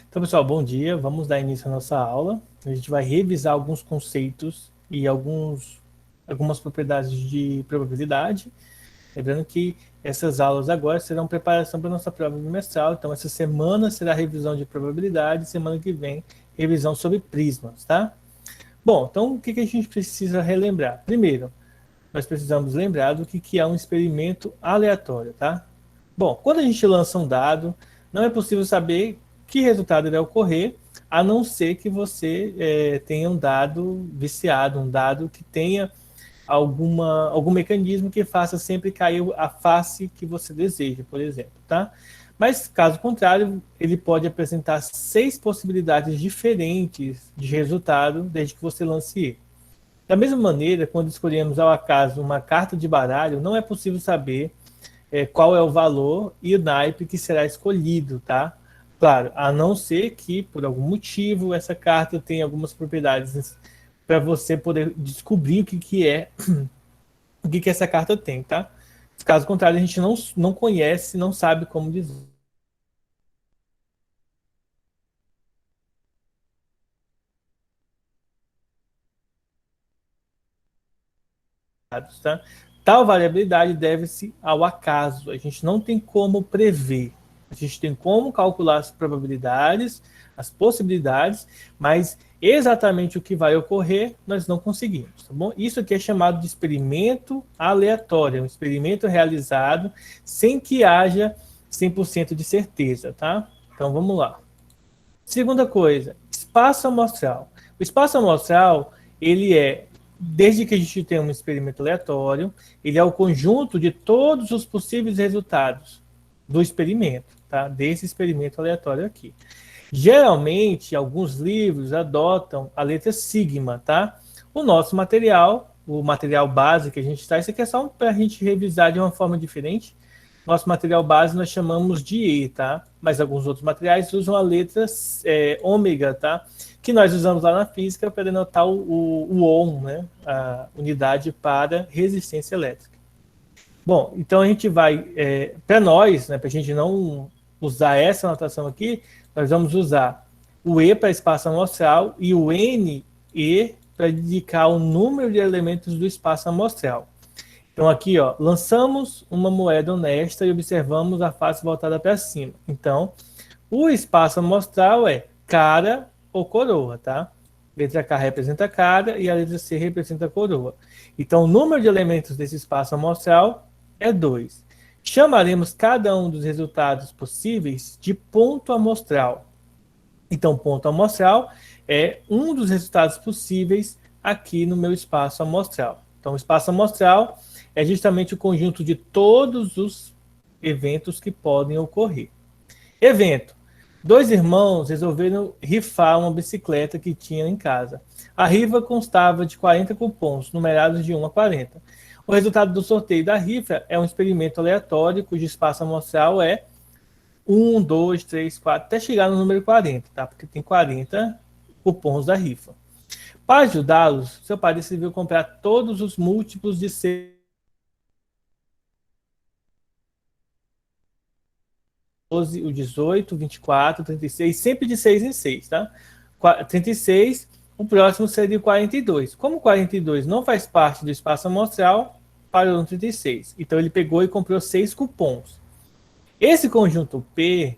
Então, pessoal, bom dia. Vamos dar início à nossa aula. A gente vai revisar alguns conceitos e algumas propriedades de probabilidade. Lembrando que essas aulas agora serão preparação para a nossa prova bimestral. Então, essa semana será revisão de probabilidade, semana que vem, revisão sobre prismas, tá? Bom, então o que a gente precisa relembrar? Primeiro, nós precisamos lembrar do que é um experimento aleatório, tá? Bom, quando a gente lança um dado, não é possível saber que resultado irá ocorrer, a não ser que você tenha um dado viciado, um dado que tenha algum mecanismo que faça sempre cair a face que você deseja, por exemplo, tá? Mas, caso contrário, ele pode apresentar 6 possibilidades diferentes de resultado desde que você lance ele. Da mesma maneira, quando escolhemos ao acaso uma carta de baralho, não é possível saber qual é o valor e o naipe que será escolhido, tá? Claro, a não ser que, por algum motivo, essa carta tenha algumas propriedades para você poder descobrir que é, o que essa carta tem, tá? Caso contrário, a gente não conhece, não sabe como dizer. Tá? Tal variabilidade deve-se ao acaso. A gente não tem como prever. A gente tem como calcular as probabilidades, as possibilidades, mas exatamente o que vai ocorrer nós não conseguimos, tá bom? Isso aqui é chamado de experimento aleatório, um experimento realizado sem que haja 100% de certeza, tá? Então vamos lá. Segunda coisa, espaço amostral. O espaço amostral, ele é, desde que a gente tem um experimento aleatório, ele é o conjunto de todos os possíveis resultados do experimento, tá? Desse experimento aleatório aqui. Geralmente, alguns livros adotam a letra sigma, tá? O nosso material, o material base que a gente está, isso aqui é só para a gente revisar de uma forma diferente. Nosso material base nós chamamos de E, tá? Mas alguns outros materiais usam a letra ômega, tá? Que nós usamos lá na física para denotar o ohm, né? A unidade para resistência elétrica. Bom, então a gente vai, para nós, né, para a gente não usar essa anotação aqui, nós vamos usar o E para espaço amostral e o NE para indicar o número de elementos do espaço amostral. Então aqui, ó, lançamos uma moeda honesta e observamos a face voltada para cima. Então, o espaço amostral é cara ou coroa, tá? Letra K representa cara e a letra C representa coroa. Então, o número de elementos desse espaço amostral é 2. Chamaremos cada um dos resultados possíveis de ponto amostral. Então, ponto amostral é um dos resultados possíveis aqui no meu espaço amostral. Então, o espaço amostral é justamente o conjunto de todos os eventos que podem ocorrer. Evento. Dois irmãos resolveram rifar uma bicicleta que tinham em casa. A rifa constava de 40 cupons, numerados de 1 a 40. O resultado do sorteio da rifa é um experimento aleatório, cujo espaço amostral é 1, 2, 3, 4, até chegar no número 40, tá? Porque tem 40 cupons da rifa. Para ajudá-los, seu pai decidiu comprar todos os múltiplos de 12, o 18, 24, 36, sempre de 6 em 6, tá? 36, o próximo seria o 42. Como o 42 não faz parte do espaço amostral, parou no 36. Então ele pegou e comprou 6 cupons. Esse conjunto P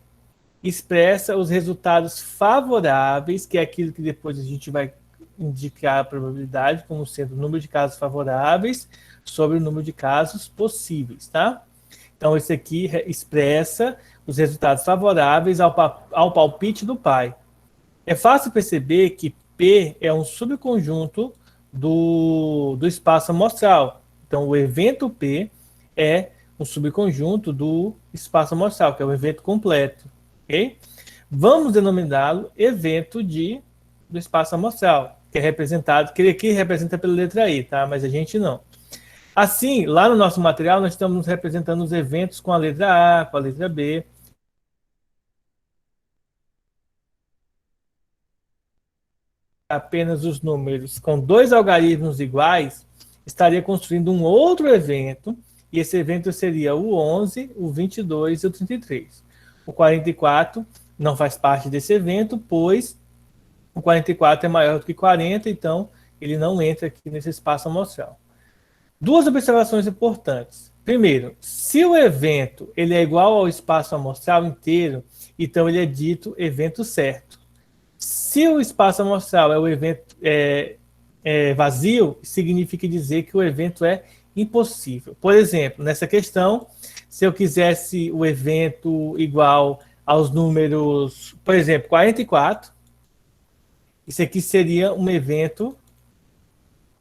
expressa os resultados favoráveis, que é aquilo que depois a gente vai indicar a probabilidade como sendo o número de casos favoráveis sobre o número de casos possíveis, tá? Então, esse aqui expressa os resultados favoráveis ao palpite do pai. É fácil perceber que P é um subconjunto do espaço amostral. Então, o evento P é um subconjunto do espaço amostral, que é o evento completo. Okay? Vamos denominá-lo evento do espaço amostral, que é representado, que aqui representa pela letra E, tá? Mas a gente não. Assim, lá no nosso material, nós estamos representando os eventos com a letra A, com a letra B. Apenas os números com dois algarismos iguais, estaria construindo um outro evento, e esse evento seria o 11, o 22 e o 33. O 44 não faz parte desse evento, pois o 44 é maior do que 40, então ele não entra aqui nesse espaço amostral. Duas observações importantes. Primeiro, se o evento ele é igual ao espaço amostral inteiro, então ele é dito evento certo. Se o espaço amostral é o evento vazio, significa dizer que o evento é impossível. Por exemplo, nessa questão, se eu quisesse o evento igual aos números, por exemplo, 44, isso aqui seria um evento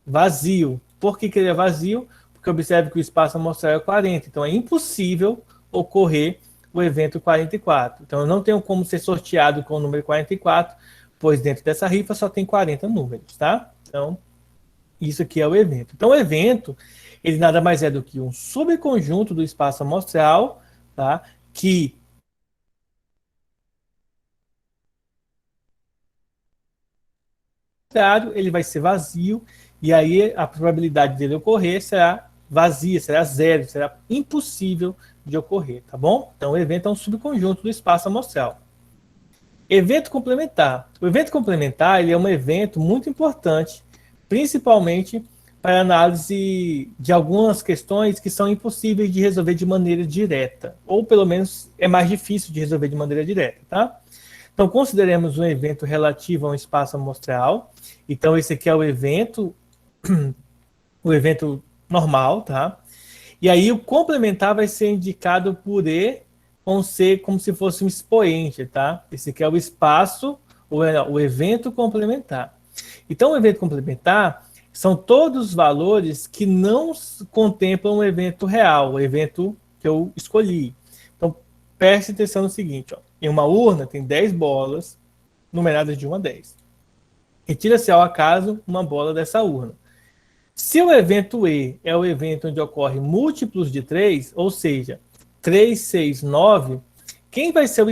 vazio. Por que ele é vazio? Porque observe que o espaço amostral é 40, então é impossível ocorrer o evento 44. Então eu não tenho como ser sorteado com o número 44, pois dentro dessa rifa só tem 40 números, tá? Então, isso aqui é o evento. Então o evento, ele nada mais é do que um subconjunto do espaço amostral, tá? Que ele vai ser vazio, e aí a probabilidade dele ocorrer será vazia, será zero, será impossível de ocorrer, tá bom? Então o evento é um subconjunto do espaço amostral. Evento complementar. O evento complementar ele é um evento muito importante, principalmente para análise de algumas questões que são impossíveis de resolver de maneira direta, ou pelo menos é mais difícil de resolver de maneira direta, tá? Então, consideremos um evento relativo a um espaço amostral. Então, esse aqui é o evento normal, tá? E aí, o complementar vai ser indicado por E com C como se fosse um expoente, tá? Esse aqui é o espaço, o evento complementar. Então, o evento complementar são todos os valores que não contemplam o evento real, o evento que eu escolhi. Então, preste atenção no seguinte, ó. Em uma urna tem 10 bolas, numeradas de 1 a 10. Retira-se ao acaso uma bola dessa urna. Se o evento E é o evento onde ocorre múltiplos de 3, ou seja, 3, 6, 9, quem vai ser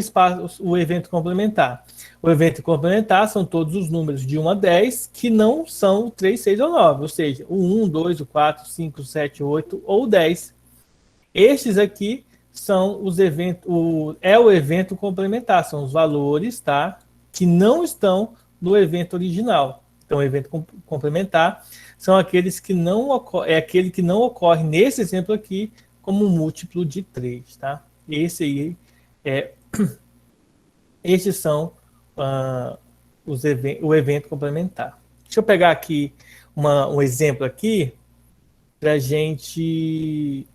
o evento complementar? O evento complementar são todos os números de 1 a 10 que não são 3, 6 ou 9, ou seja, o 1, 2, o 4, 5, 7, 8 ou 10. Estes aqui são os eventos, é o evento complementar, são os valores, tá, que não estão no evento original. Então, o evento complementar são aqueles que não ocorre, é aquele que não ocorre nesse exemplo aqui como um múltiplo de 3, tá? Esse aí esses são o evento complementar. Deixa eu pegar aqui um exemplo aqui para a gente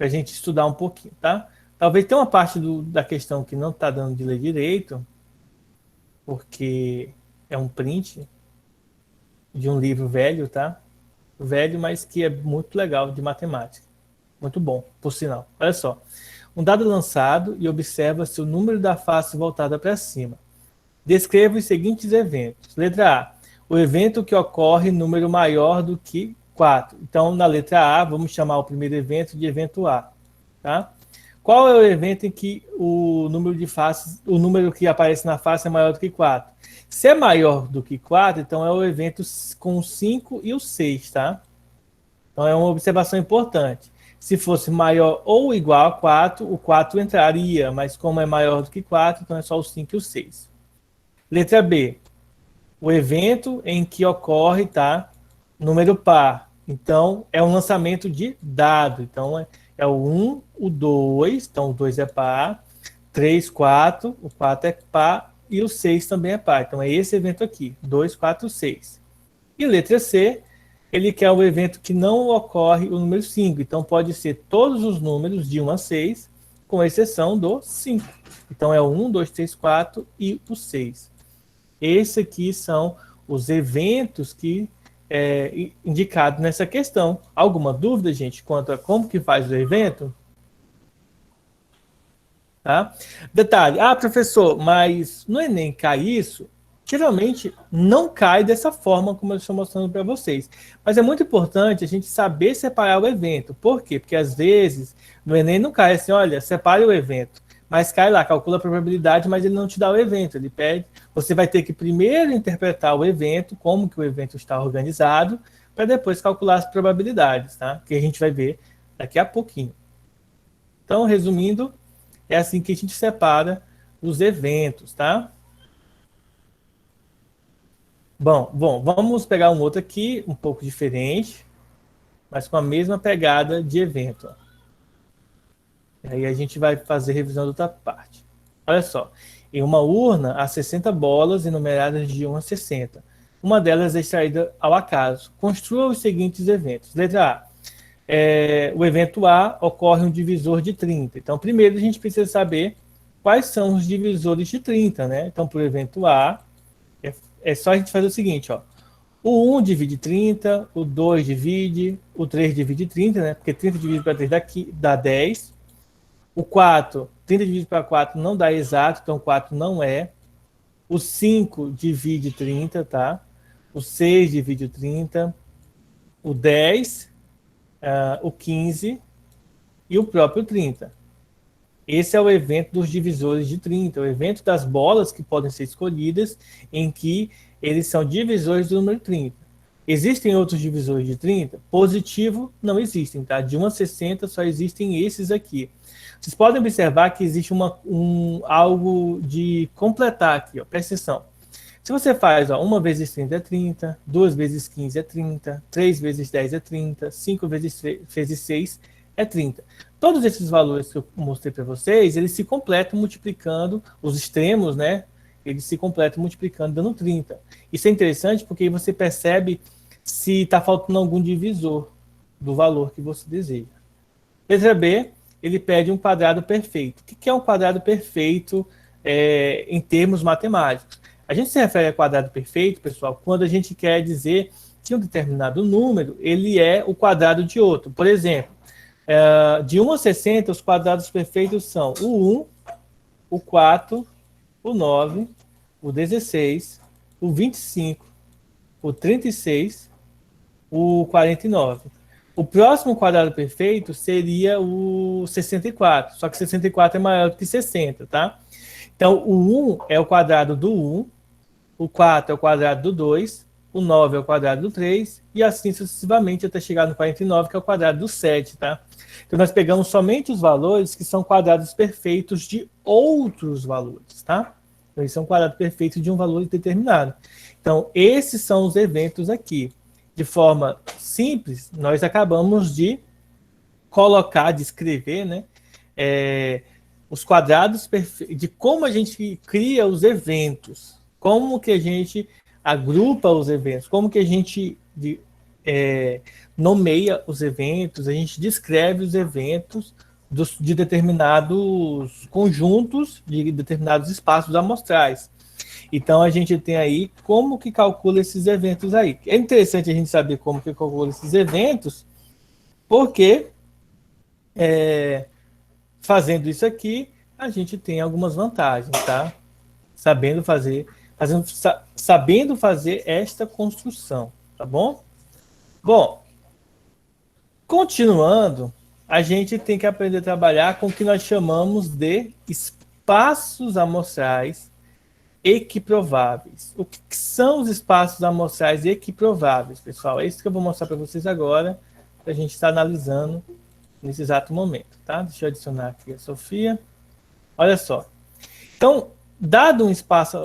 estudar um pouquinho, tá? Talvez tenha uma parte da questão que não está dando de ler direito, porque é um print de um livro velho, tá? Velho, mas que é muito legal de matemática. Muito bom, por sinal. Olha só. Um dado lançado e observa-se o número da face voltada para cima. Descreva os seguintes eventos. Letra A. O evento que ocorre número maior do que 4. Então, na letra A, vamos chamar o primeiro evento de evento A. Tá? Qual é o evento em que o número de faces, o número que aparece na face é maior do que 4? Se é maior do que 4, então é o evento com o 5 e o 6, tá? Então é uma observação importante. Se fosse maior ou igual a 4, o 4 entraria, mas como é maior do que 4, então é só o 5 e o 6. Letra B. O evento em que ocorre, tá? Número par. Então, é um lançamento de dado. Então, é o 1, o 2, então o 2 é par, 3, 4, o 4 é par e o 6 também é par. Então, é esse evento aqui, 2, 4, 6. E letra C, ele quer o evento que não ocorre o número 5. Então, pode ser todos os números de 1 a 6, com exceção do 5. Então, é o 1, 2, 3, 4 e o 6. Esses aqui são os eventos que indicado nessa questão. Alguma dúvida, gente, quanto a como que faz o evento? Tá? Detalhe, professor, mas no Enem cai isso? Geralmente não cai dessa forma como eu estou mostrando para vocês. Mas é muito importante a gente saber separar o evento. Por quê? Porque às vezes no Enem não cai assim, olha, separe o evento. Mas cai lá, calcula a probabilidade, mas ele não te dá o evento. Ele pede, você vai ter que primeiro interpretar o evento, como que o evento está organizado, para depois calcular as probabilidades, tá? Que a gente vai ver daqui a pouquinho. Então, resumindo, é assim que a gente separa os eventos, tá? Bom, vamos pegar um outro aqui, um pouco diferente, mas com a mesma pegada de evento. Ó. E aí a gente vai fazer revisão da outra parte. Olha só, em uma urna há 60 bolas enumeradas de 1 a 60. Uma delas é extraída ao acaso. Construa os seguintes eventos. Letra A. O evento A ocorre um divisor de 30. Então, primeiro a gente precisa saber quais são os divisores de 30, né? Então, para o evento A, é só a gente fazer o seguinte, ó. O 1 divide 30, o 2 divide, o 3 divide 30, né? Porque 30 dividido para 3 dá 10. O 4, 30 dividido para 4 não dá exato, então 4 não é. O 5 divide 30, tá? O 6 divide 30. O 10, o 15 e o próprio 30. Esse é o evento dos divisores de 30, o evento das bolas que podem ser escolhidas, em que eles são divisores do número 30. Existem outros divisores de 30? Positivo, não existem, tá? De 1 a 60 só existem esses aqui. Vocês podem observar que existe algo de completar aqui, ó, presta atenção. Se você faz, ó, 1 vezes 30 é 30, 2 vezes 15 é 30, 3 vezes 10 é 30, 5 vezes 6 é 30. Todos esses valores que eu mostrei para vocês, eles se completam multiplicando, os extremos, né? Eles se completam multiplicando, dando 30. Isso é interessante porque aí você percebe se está faltando algum divisor do valor que você deseja. Letra B, ele pede um quadrado perfeito. O que é um quadrado perfeito em termos matemáticos? A gente se refere a quadrado perfeito, pessoal, quando a gente quer dizer que um determinado número ele é o quadrado de outro. Por exemplo, de 1 a 60, os quadrados perfeitos são o 1, o 4, o 9, o 16, o 25, o 36, o 49. O próximo quadrado perfeito seria o 64, só que 64 é maior que 60, tá? Então, o 1 é o quadrado do 1, o 4 é o quadrado do 2, o 9 é o quadrado do 3, e assim sucessivamente até chegar no 49, que é o quadrado do 7, tá? Então, nós pegamos somente os valores que são quadrados perfeitos de outros valores, tá? Então, eles são quadrados perfeitos de um valor determinado. Então, esses são os eventos aqui. De forma simples, nós acabamos de colocar, de escrever, né? Os quadrados perfeitos, de como a gente cria os eventos, como que a gente agrupa os eventos, como que a gente nomeia os eventos, a gente descreve os eventos de determinados conjuntos, de determinados espaços amostrais. Então, a gente tem aí como que calcula esses eventos aí. É interessante a gente saber como que calcula esses eventos, porque fazendo isso aqui, a gente tem algumas vantagens, tá? Sabendo fazer esta construção, tá bom? Bom, continuando, a gente tem que aprender a trabalhar com o que nós chamamos de espaços amostrais equiprováveis. O que são os espaços amostrais equiprováveis, pessoal? É isso que eu vou mostrar para vocês agora, que a gente está analisando nesse exato momento, tá? Deixa eu adicionar aqui a Sofia. Olha só. Então, dado um espaço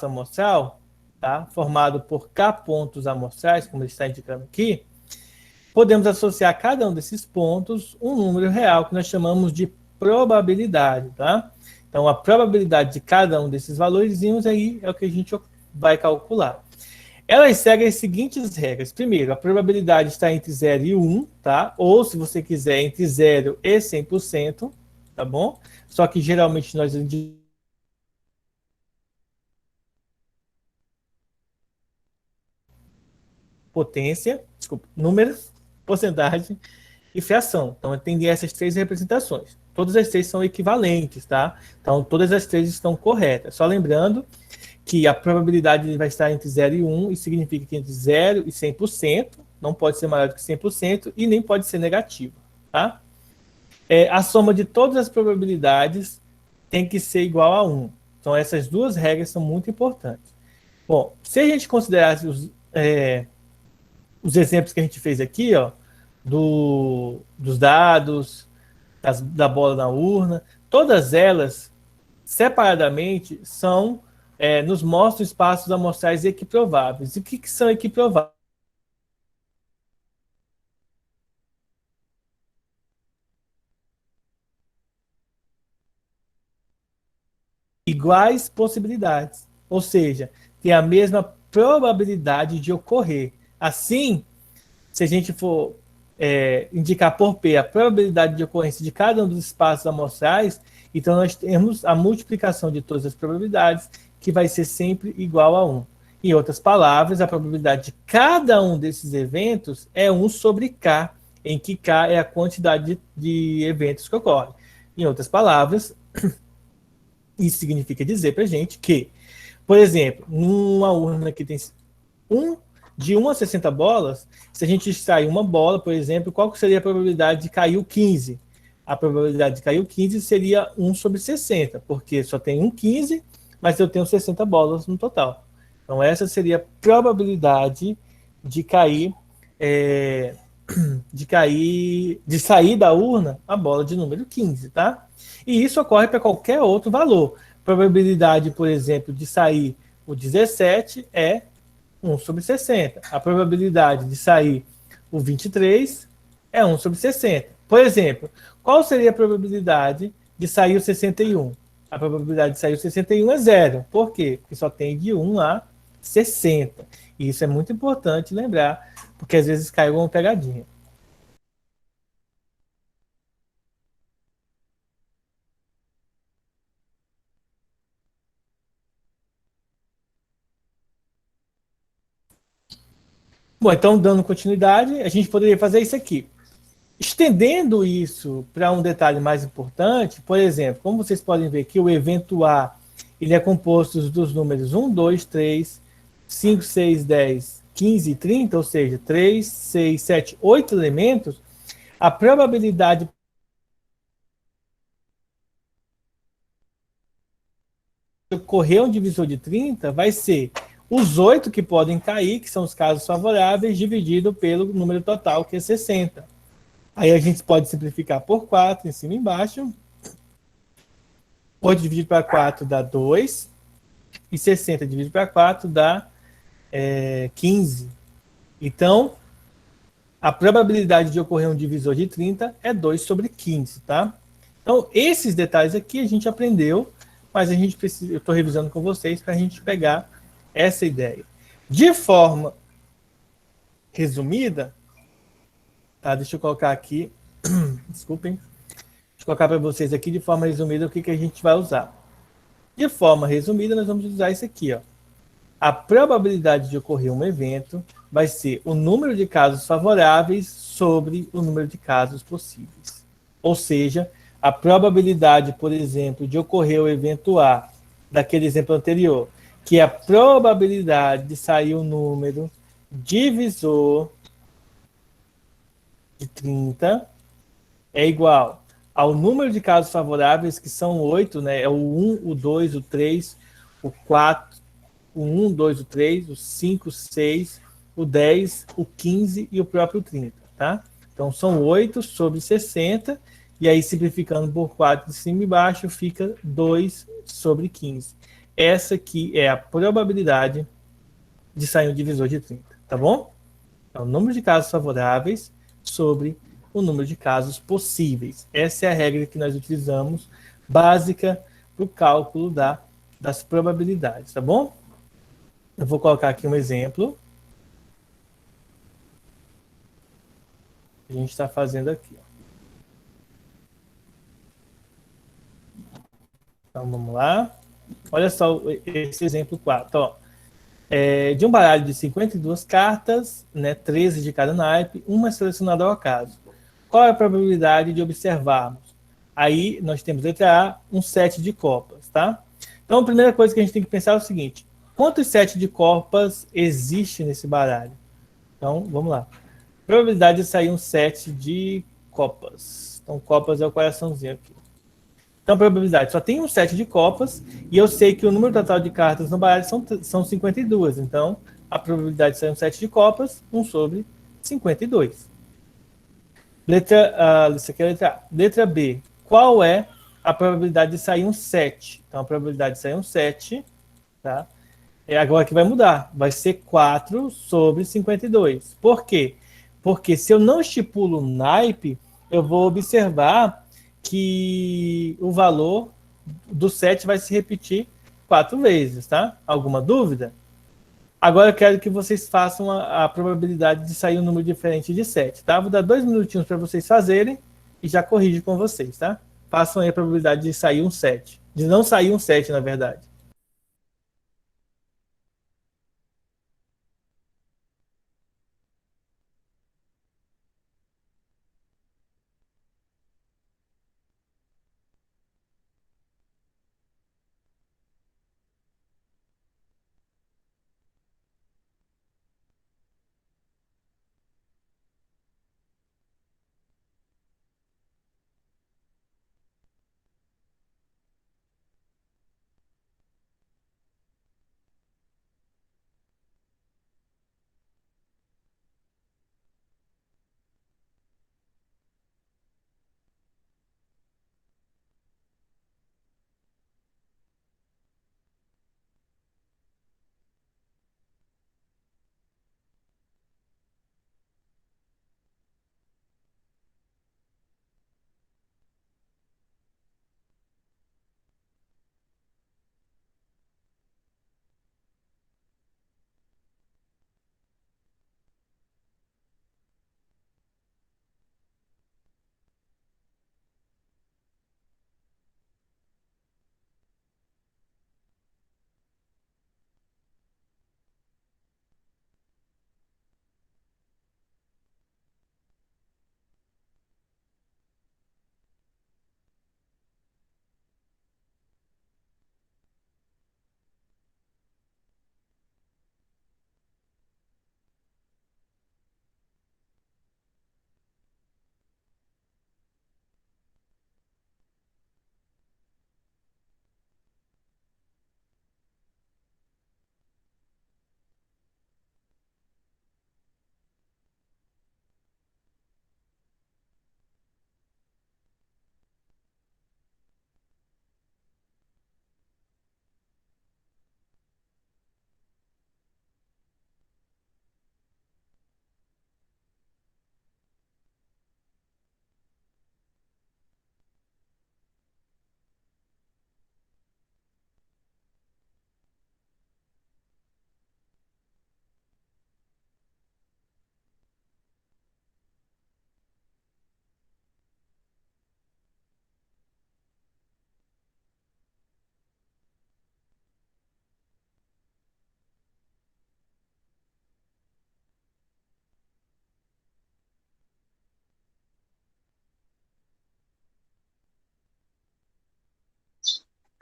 amostral, tá? Formado por K pontos amostrais, como ele está indicando aqui, podemos associar a cada um desses pontos um número real que nós chamamos de probabilidade, tá? Então, a probabilidade de cada um desses valores aí é o que a gente vai calcular. Elas seguem as seguintes regras. Primeiro, a probabilidade está entre 0 e 1, tá? Ou, se você quiser, entre 0 e 100%, tá bom? Só que, geralmente, nós números, porcentagem e fração. Então, tem essas três representações. Todas as três são equivalentes, tá? Então, todas as três estão corretas. Só lembrando que a probabilidade vai estar entre 0 e 1, e significa que entre 0 e 100%, não pode ser maior do que 100%, e nem pode ser negativo, tá? A soma de todas as probabilidades tem que ser igual a 1. Então, essas duas regras são muito importantes. Bom, se a gente considerar os exemplos que a gente fez aqui, ó, dos dados, da bola na urna, todas elas, separadamente, nos mostram espaços amostrais equiprováveis. E o que são equiprováveis? Iguais possibilidades, ou seja, tem a mesma probabilidade de ocorrer. Assim, se a gente for indicar por P a probabilidade de ocorrência de cada um dos espaços amostrais, então nós temos a multiplicação de todas as probabilidades, que vai ser sempre igual a 1. Em outras palavras, a probabilidade de cada um desses eventos é 1 sobre K, em que K é a quantidade de eventos que ocorrem. Em outras palavras, isso significa dizer para a gente que, por exemplo, numa urna que tem de 1 a 60 bolas, se a gente extrair uma bola, por exemplo, qual seria a probabilidade de cair o 15? A probabilidade de cair o 15 seria 1 sobre 60, porque só tem um 15, mas eu tenho 60 bolas no total. Então, essa seria a probabilidade de cair, de sair da urna a bola de número 15, tá? E isso ocorre para qualquer outro valor. Probabilidade, por exemplo, de sair o 17 é 1 sobre 60. A probabilidade de sair o 23 é 1 sobre 60. Por exemplo, qual seria a probabilidade de sair o 61? A probabilidade de sair o 61 é zero. Por quê? Porque só tem de 1 a 60. E isso é muito importante lembrar, porque às vezes cai uma pegadinha. Bom, então, dando continuidade, a gente poderia fazer isso aqui. Estendendo isso para um detalhe mais importante, por exemplo, como vocês podem ver que o evento A ele é composto dos números 1, 2, 3, 5, 6, 10, 15 e 30, ou seja, 3, 6, 7, 8 elementos, a probabilidade de ocorrer um divisor de 30 vai ser os 8 que podem cair, que são os casos favoráveis, dividido pelo número total, que é 60. Aí a gente pode simplificar por 4, em cima e embaixo. 8 dividido para 4 dá 2. E 60 dividido para 4 dá 15. Então, a probabilidade de ocorrer um divisor de 30 é 2 sobre 15, tá? Então, esses detalhes aqui a gente aprendeu, mas a gente precisa, eu estou revisando com vocês para a gente pegar essa ideia. De forma resumida, tá? Deixa eu colocar aqui, desculpem, deixa eu colocar para vocês aqui de forma resumida o que a gente vai usar. De forma resumida, nós vamos usar isso aqui, ó. A probabilidade de ocorrer um evento vai ser o número de casos favoráveis sobre o número de casos possíveis. Ou seja, a probabilidade, por exemplo, de ocorrer o evento A, daquele exemplo anterior, que é a probabilidade de sair o número divisor de 30, é igual ao número de casos favoráveis, que são 8, né? É o 1, o 2, o 3, o 4, o 1, o 2, o 3, o 5, o 6, o 10, o 15 e o próprio 30, tá? Então, são 8 sobre 60, e aí, simplificando por 4 de cima e baixo, fica 2 sobre 15. Essa aqui é a probabilidade de sair um divisor de 30, tá bom? É o número de casos favoráveis sobre o número de casos possíveis. Essa é a regra que nós utilizamos, básica para o cálculo das probabilidades, tá bom? Eu vou colocar aqui um exemplo. A gente está fazendo aqui. Então, vamos lá. Olha só esse exemplo 4. Ó. De um baralho de 52 cartas, né, 13 de cada naipe, uma selecionada ao acaso. Qual é a probabilidade de observarmos? Aí nós temos, letra A, um set de copas, tá? Então, a primeira coisa que a gente tem que pensar é o seguinte: quantos sets de copas existe nesse baralho? Então, vamos lá. Probabilidade de sair um set de copas. Então, copas é o coraçãozinho aqui. Então, a probabilidade só tem um set de copas, e eu sei que o número total de cartas no baralho são 52. Então, a probabilidade de sair um set de copas, 1 sobre 52. Isso aqui é a letra A. Letra B. Qual é a probabilidade de sair um 7. Então, a probabilidade de sair um 7, tá? É agora que vai mudar. Vai ser 4 sobre 52. Por quê? Porque se eu não estipulo um naipe, eu vou observar que o valor do 7 vai se repetir 4 vezes, tá? Alguma dúvida? Agora eu quero que vocês façam a probabilidade de sair um número diferente de 7, tá? Vou dar 2 minutinhos para vocês fazerem e já corrijo com vocês, tá? Façam aí a probabilidade de sair um 7. De não sair um 7, na verdade.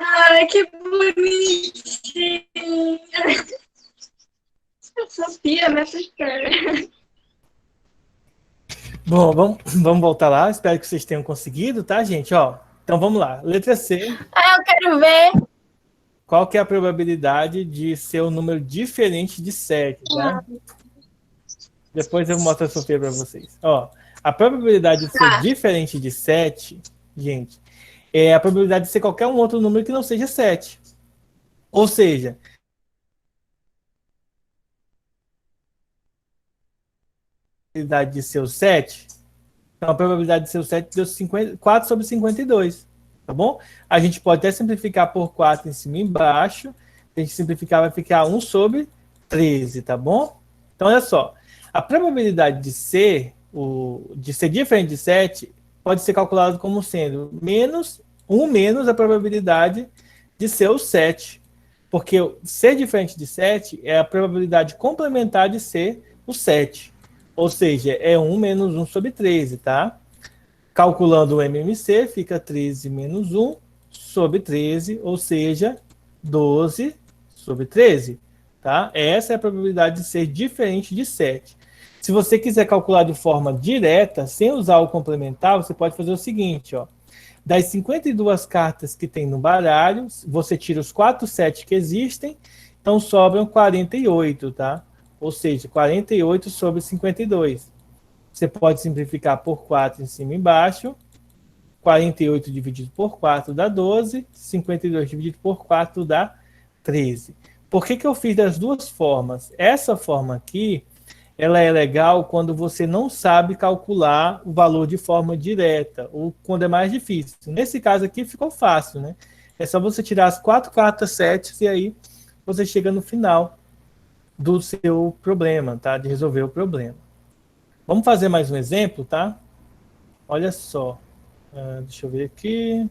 Ai, que bonitinho. Eu sabia nessa história. Bom, vamos voltar lá. Espero que vocês tenham conseguido, tá, gente? Ó, então vamos lá. Letra C. Ah, eu quero ver. Qual que é a probabilidade de ser um número diferente de 7, tá? Depois eu mostro a Sofia para vocês. Ó, a probabilidade de ser diferente de 7, gente, é a probabilidade de ser qualquer um outro número que não seja 7. Ou seja, a probabilidade de ser o 7, então a probabilidade de ser o 7 deu 4 sobre 52, tá bom? A gente pode até simplificar por 4 em cima e embaixo. Se a gente simplificar, vai ficar 1 sobre 13, tá bom? Então, olha só. A probabilidade de ser diferente de 7 pode ser calculada como sendo menos a probabilidade de ser o 7. Porque ser diferente de 7 é a probabilidade complementar de ser o 7. Ou seja, é 1 menos 1 sobre 13, tá? Calculando o MMC, fica 13 menos 1 sobre 13, ou seja, 12 sobre 13. Tá? Essa é a probabilidade de ser diferente de 7. Se você quiser calcular de forma direta, sem usar o complementar, você pode fazer o seguinte, ó. Das 52 cartas que tem no baralho, você tira os 4 7 que existem, então sobram 48, tá? Ou seja, 48 sobre 52. Você pode simplificar por 4 em cima e embaixo, 48 dividido por 4 dá 12, 52 dividido por 4 dá 13. Por que eu fiz das duas formas? Essa forma aqui, ela é legal quando você não sabe calcular o valor de forma direta, ou quando é mais difícil. Nesse caso aqui ficou fácil, né? É só você tirar as 4 cartas 7 e aí você chega no final do seu problema, tá? De resolver o problema. Vamos fazer mais um exemplo, tá? Olha só. Deixa eu ver aqui.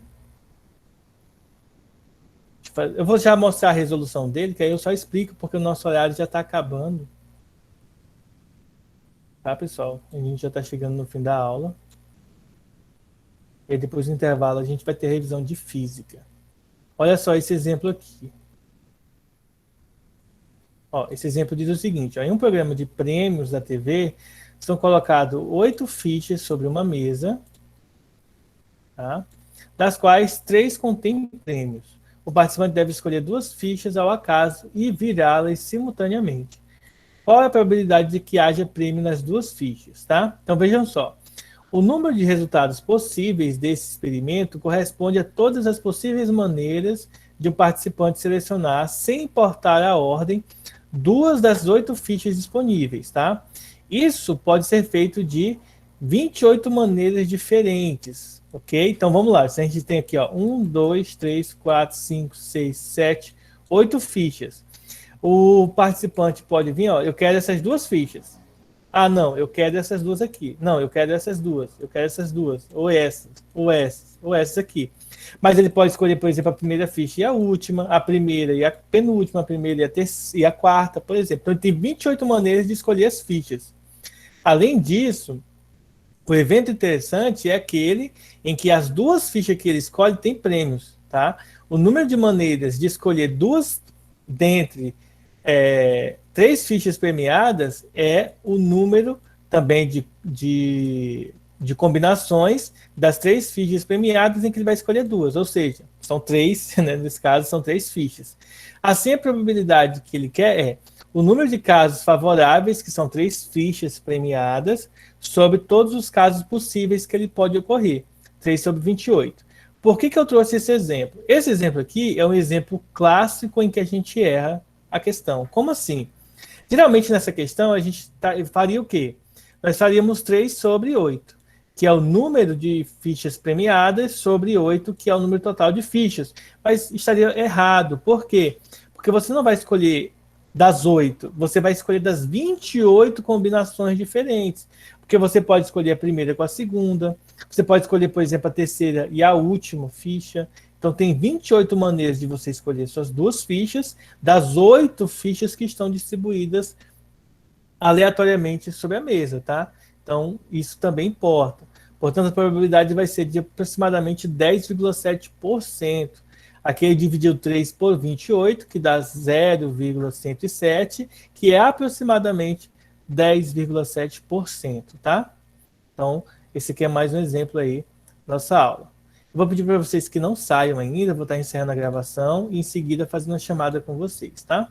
Eu vou já mostrar a resolução dele, que aí eu só explico, porque o nosso horário já está acabando. Tá, pessoal? A gente já está chegando no fim da aula. E depois do intervalo a gente vai ter revisão de física. Olha só esse exemplo aqui. Ó, esse exemplo diz o seguinte: ó, em um programa de prêmios da TV, são colocadas 8 fichas sobre uma mesa, tá? Das quais 3 contêm prêmios. O participante deve escolher 2 fichas ao acaso e virá-las simultaneamente. Qual é a probabilidade de que haja prêmio nas 2 fichas, tá? Então vejam só. O número de resultados possíveis desse experimento corresponde a todas as possíveis maneiras de um participante selecionar, sem importar a ordem, 2 das 8 fichas disponíveis, tá? Isso pode ser feito de 28 maneiras diferentes, ok? Então vamos lá. Se a gente tem aqui, ó, 1, 2, 3, 4, 5, 6, 7, 8 fichas. O participante pode vir, ó, eu quero essas 2 fichas. Ah, não, eu quero essas 2 aqui. Não, eu quero essas 2. Eu quero essas 2. Ou essas, ou essas, ou essas aqui. Mas ele pode escolher, por exemplo, a primeira ficha e a última, a primeira e a penúltima, a primeira e a terceira, e a quarta, por exemplo. Então, ele tem 28 maneiras de escolher as fichas. Além disso, o evento interessante é aquele em que as 2 fichas que ele escolhe têm prêmios, tá? O número de maneiras de escolher 2 dentre 3 fichas premiadas é o número também de combinações das 3 fichas premiadas em que ele vai escolher 2, ou seja, são 3, né, nesse caso são 3 fichas. Assim, a probabilidade que ele quer é o número de casos favoráveis, que são 3 fichas premiadas, sobre todos os casos possíveis que ele pode ocorrer, 3 sobre 28. Por que eu trouxe esse exemplo? Esse exemplo aqui é um exemplo clássico em que a gente erra a questão. Como assim? Geralmente nessa questão a gente faria o quê? Nós faríamos 3 sobre 8, que é o número de fichas premiadas sobre 8, que é o número total de fichas. Mas estaria errado. Por quê? Porque você não vai escolher das 8, você vai escolher das 28 combinações diferentes. Porque você pode escolher a primeira com a segunda, você pode escolher, por exemplo, a terceira e a última ficha. Então, tem 28 maneiras de você escolher suas 2 fichas, das 8 fichas que estão distribuídas aleatoriamente sobre a mesa, tá? Então, isso também importa. Portanto, a probabilidade vai ser de aproximadamente 10,7%. Aqui ele dividiu 3 por 28, que dá 0,107, que é aproximadamente 10,7%, tá? Então, esse aqui é mais um exemplo aí da nossa aula. Eu vou pedir para vocês que não saiam ainda, vou estar encerrando a gravação e em seguida fazendo uma chamada com vocês, tá?